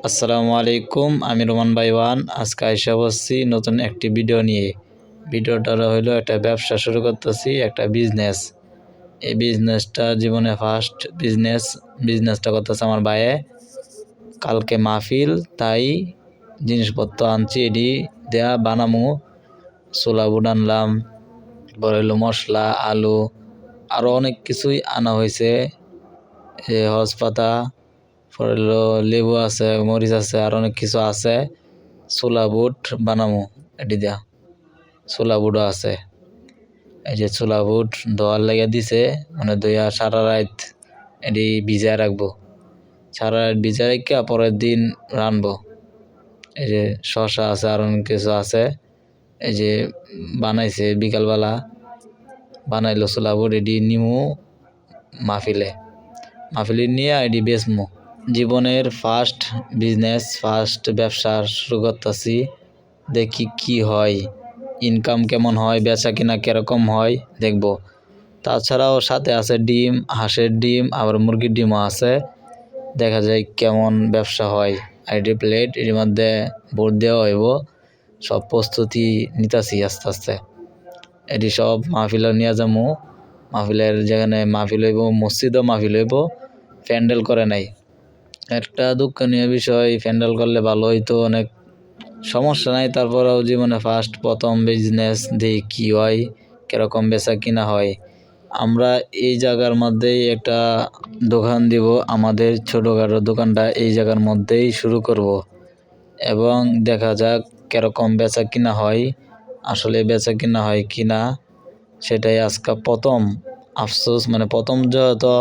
আসসালামু আলাইকুম, আমি রোমান ভাইওয়ান। আজকে আইসা বসছি নতুন একটি ভিডিও নিয়ে। ভিডিওটা হইলো একটা ব্যবসা শুরু করতেছি, একটা বিজনেস। এই বিজনেসটা জীবনে ফার্স্ট বিজনেসটা করতেছে আমার ভাইয়ে। কালকে মাহফিল, তাই জিনিসপত্র আনছি, এটি দেয়া বানামু। ছোলা বুট আনলাম, পরে হলো মশলা, আলু, আরও অনেক কিছুই আনা হয়েছে। হজপাতা, পরে হলো লেবু আছে, মরিচ আছে, আর অনেক কিছু আছে। ছোলা বুট বানামু এটি দিয়া, ছোলা বুটও আছে। এই যে ছোলা বুট ধোয়ার লেগে দিছে, মানে ধুইয়া সারা রাত এটি ভিজায় রাখবো। সারা রাত ভিজায় রেখে পরের দিন রানবো। এই যে শসা আছে, আর অনেক কিছু আছে। এই যে বানাইছে বিকালবেলা, বানাইলো ছোলা বুট, এটি নিমু মাহফিলে নিয়ে এটি বেচমু। জীবনের ফার্স্ট বিজনেস, ফার্স্ট ব্যবসা শুরু করতেছি, দেখি কি হয়, ইনকাম কেমন হয়, বেচা কিনা কীরকম হয় দেখব। তাছাড়াও সাথে আছে ডিম, হাঁসের ডিম, আবার মুরগির ডিমও আছে। দেখা যায় কেমন ব্যবসা হয়। আইডি প্লেট এর মধ্যে ভোট দেওয়া হইব, সব প্রস্তুতি নিতেছি আস্তে আস্তে। এটি সব মাহফিলে নিয়ে যাবো। মাহফিলের যেখানে মাহফিল হইব, মসজিদও মাহফিল হইব, প্যান্ডেল করে নাই। একটা দুঃখনীয় বিষয়, প্যান্ডেল করলে ভালো হইতো, অনেক সমস্যা নাই। তারপরেও জীবনে প্রথম বিজনেস, দেখি কী হয়, কীরকম বেচা কিনা হয়। আমরা এই জায়গার মধ্যেই একটা দোকান দিব, আমাদের ছোটোখাটো দোকানটা এই জায়গার মধ্যেই শুরু করব, এবং দেখা যাক কীরকম বেচা কিনা হয়, আসলে বেচা কিনা হয় কি না, সেটাই আজকে প্রথম আফসোস, মানে প্রথম যেহেতু,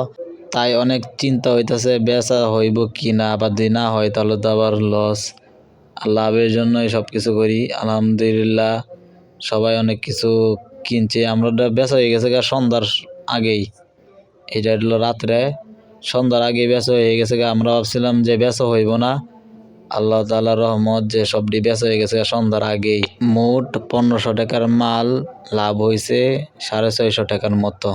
তাই অনেক চিন্তা হইতেছে বেচা হইব কি না, আবার যদি না হয় তাহলে তো আবার লস। লাভের জন্যই সব কিছু করি। আলহামদুলিল্লাহ সবাই অনেক কিছু কিনছে। আমরা বেচা হয়ে গেছে সন্ধ্যার আগেই, এটা হলো রাত্রে, সন্ধ্যার আগেই বেচা হয়ে গেছে। আমরা ভাবছিলাম যে বেচা হইব না, আল্লাহ তাআলার রহমত যে সবটি বেচা হয়ে গেছে সন্ধ্যার আগেই। মোট 1500 টাকার মাল, লাভ হয়েছে 650 টাকার মতো।